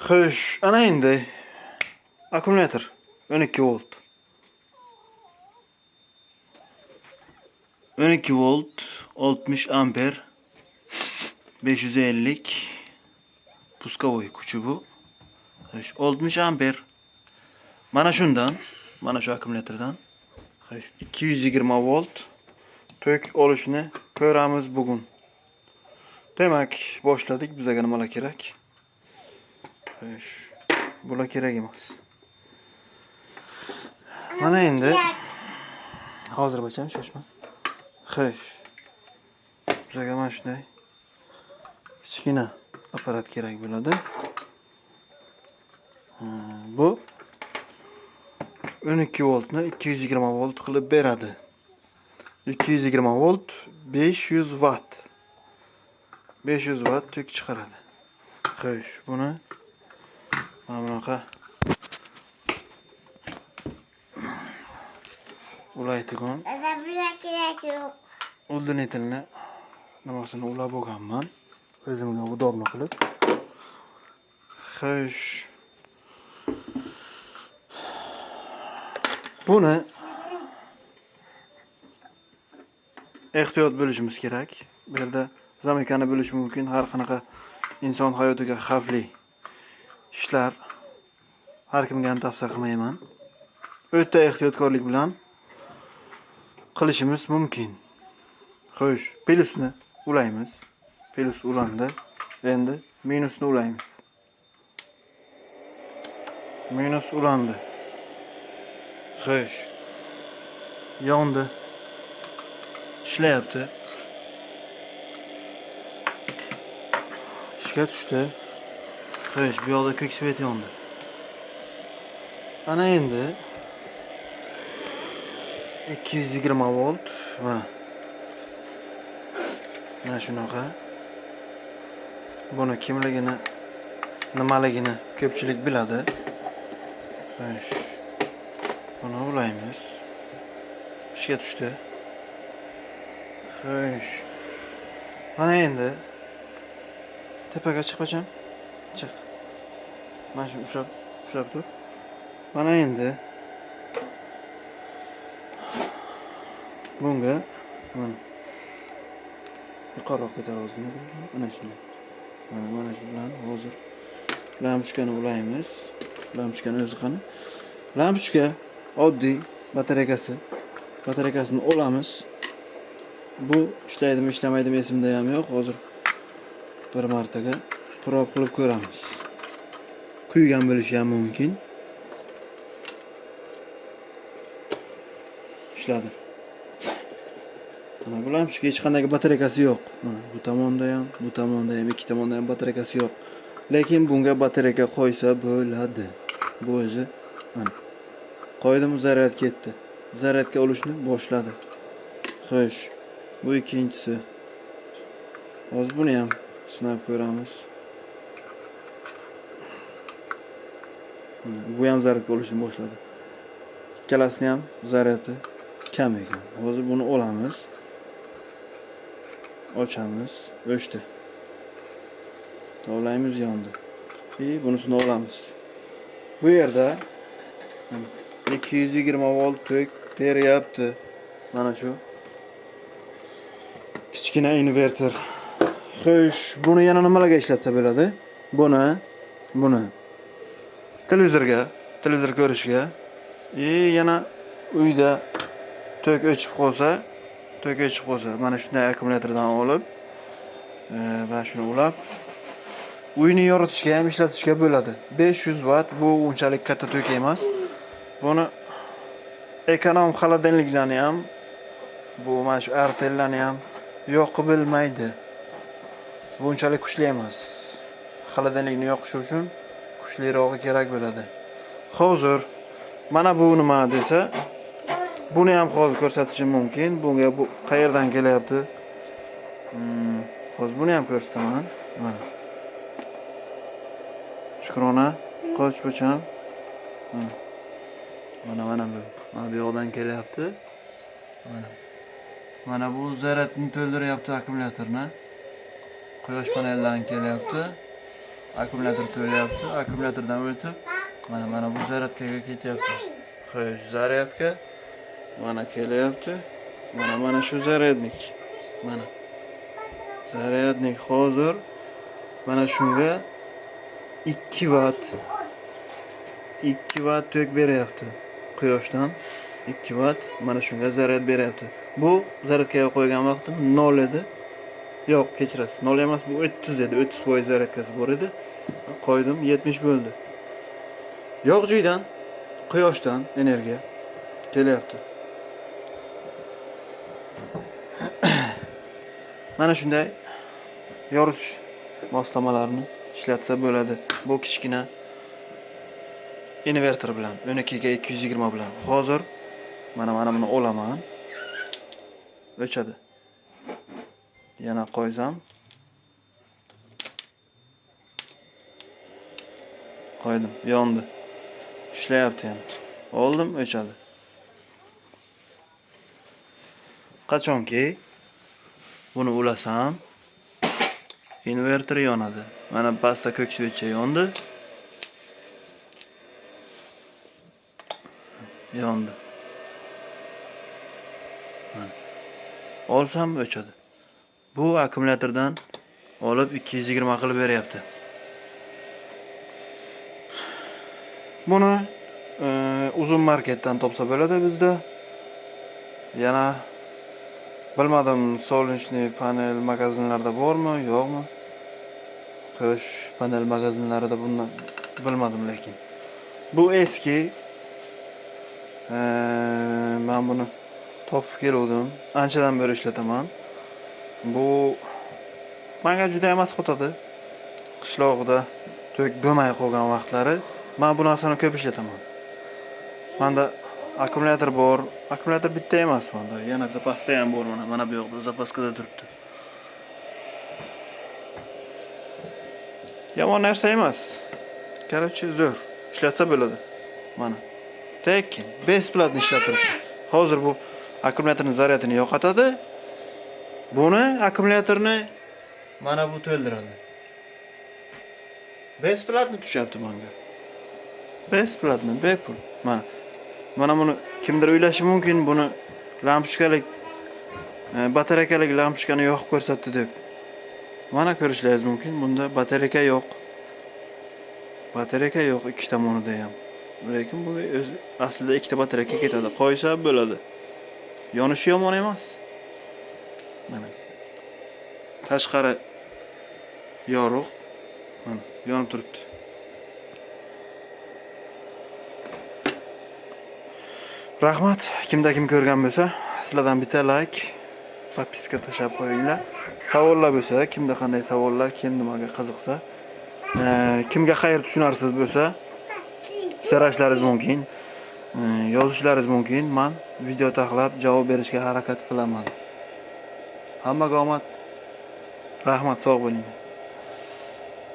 Xo'sh, ana endi akkumulyator 12 volt. 12 volt, 60 amper, 550 puskovoy kuchi bu. Xo'sh, 60 amper. Mana shundan, mana shu akkumulyatordan. Xo'sh, 220 volt tok olishni ko'ramiz bugun. Demak, boshladik. Bizga nimalar kerak? Xo'sh, bular kerak emas. Mana endi hozir bacham shoshma. Xo'sh. Bizga mana shunday kichkina apparat kerak bo'ladi. Bu 12 voltni 220 volt qilib beradi. 220 volt 500 watt. 500 watt tok chiqaradi. Xo'sh, buni mana bunaqa ulaydigan kerak yo'q. uldunetilni nimasini ulab olganman. O'zimga udobni qilib. Xo'sh. Buni ehtiyot bo'lishimiz kerak. Bu yerda zamekani bo'lishi mumkin. Har qanaqa inson hayotiga xavfli ishlar har kimga ham tavsiya qilmayman. O'ta ehtiyotkorlik bilan qilishimiz mumkin. Xo'sh, plyusni ulaymiz. Plyus ulandi. Endi minusni ulaymiz. Minus ulandi. Xo'sh. Yondi. Ishlayapti. Ishga tushdi. Xo'sh, bu yoqda ko'k svet yondi. Ana endi 220 volt mana shunaqa. Buni kimligini, nimaligini ko'pchilik biladi. Xo'sh. Buni ulaymiz. Ishga tushdi. Xo'sh. Mana endi tepaga chiq bacham. Chiq. Mana shu ushlab tur. Mana endi bunga yuqoriroq ko'tarib olsam, mana shunday. Mana shu bilan hozir lampochkani ulaymiz. Lampochkani o'zi qani? Lampochka oddiy batareykasi. Batareykasini olamiz. Bu ishlaydimi, ishlamaydimi esimda ham yo'q. Hozir bir martaga prov qilib ko'ramiz. Kuygan bo'lishi ham mumkin. Ishladi. Mana bu lampochka hech qanday batareykasi yo'q. Mana bu tomonda ham, bu tomonda ham, ikki tomonda ham batareykasi yo'q. Lekin bunga batareyka qo'ysa bo'ladi. Bu o'zi mana qo'ydim, zaryad ketdi. Zaryadga olishni boshladi. Xo'sh, bu ikkinchisi. Hozir buni ham sinab ko'ramiz. Bu ham zaryadga olishni boshladi. Ikkalasini ham zaryadi kam ekan. Hozir buni olamiz. Ochamiz. O'chdi. Tovlaymiz yondi. Bunisini olamiz. Bu yerda 220 volt tok beryapti. Mana shu kichkina inverter. Xo'sh, buni yana nimalarga ishlatsa bo'ladi? Buni televizor ko'rishga, yana uyda tok o'chib qolsa, mana shunday akkumulyatordan olib, va shuni ulab uyni yoritishga ham ishlatishga bo'ladi. 500 watt bu unchalik katta tok emas. Buni ekonom xolodilniklarni ham, bu mana shu artellarni ham yoqib bilmaydi. Bu unchalik kuchli emas. Xolodilnikni yoqish uchun kuchlirog'i kerak bo'ladi. Hozir mana bu nima desa, buni ham hozir ko'rsatishim mumkin. Bunga bu qayerdan kelyapti? Hozir buni ham ko'rsataman. Mana. Shukrona, qoch bacham. Mana bu. Mana bu yoqdan kelyapti. Mana bu zaryadni to'ldiryapti akkumulyatorni. Quyosh panellaridan kelyapti. akkumulyator to'layapti. Akkumulyatordan o'tib mana bu zaryadkaga ketyapti. Xo'sh, zaryadka mana kelyapti. Mana shu zaryadnik. Mana zaryadnik hozir mana shunga 2 vatt 2 vatt tok beryapti. Quyoshdan 2 vatt mana shunga zaryad beryapti. Bu zaryadkaga qo'ygan vaqtim 0 edi. Yo'q, kechirasiz. 0 emas, bu 30 edi. 30% zaryadkasi bor edi. Qo'ydim, 70 bo'ldi. Yo'q joydan quyoshdan energiya kelyapti. Mana shunday yoritish vositalarini ishlatsa bo'ladi. Bu kichkina invertor bilan 12 ga 220 bilan. Hozir mana buni olaman. O'chadi. Yana qo'ysam. Qo'ydim, yondi. Ishlayapti ham. Oldim, o'chadi. Qachonki buni ulasam, invertor yonadi. Mana pastda ko'k switchi yondi. Yondi. Olsam o'chadi. Bu akkumulyatordan olib 220 qilib beryapti. Buni uzun marketdan topsa bo'ladi bizda. Yana bilmadim, solnechniy panel magazinlarda bormi, yo'qmi? Quyosh panel magazinlarida buni bilmadim lekin. Bu eski. Men buni topib keldim. Anchadan beri ishlataman. Bu menga juda emas qotadi. Qishloqda to'k bo'lmay qolgan vaqtlari men bu narsani ko'p ishlataman. Menda akkumulyator bor. Akkumulyator bitta emas menda. Yana bitta pastda ham bor mana bu yoqda zapaskada turibdi. Yomon narsa emas. Короче, zo'r. Ishlatsa bo'ladi. Mana. Tekin, besplatni ishlab turibdi. Hozir bu akkumulyatorning zaryadini yo'qotadi. Buni akkumulyatorni mana bu to'ldiradi. Besplatni tushyapti menga. Besplatni, bepul. Mana buni kimdir o'ylashi mumkin, buni lampochkalik batareykalik lampochkani yoqib ko'rsatdi deb. Mana ko'rishlaringiz mumkin, bunda batareyka yo'q. Batareyka yo'q ikki tomonida ham. Lekin bu o'z aslida ikkita batareyka ketadi. Qo'ysa bo'ladi. Yonishi yomon emas. Mana. Tashqari yorug'. Mana yonib turibdi. Rahmat, kimda kim ko'rgan bo'lsa, sizlardan bitta like, podpiska tashlab qo'yinglar. Savollar bo'lsa, kimda qanday savollar, kim nimaga qiziqsa, kimga xayr tushunarsiz bo'lsa, so'rashlaringiz mumkin, yozishlaringiz mumkin. Men video tahlab javob berishga harakat qilaman. Hammaga omad. Rahmat, sog' bo'ling.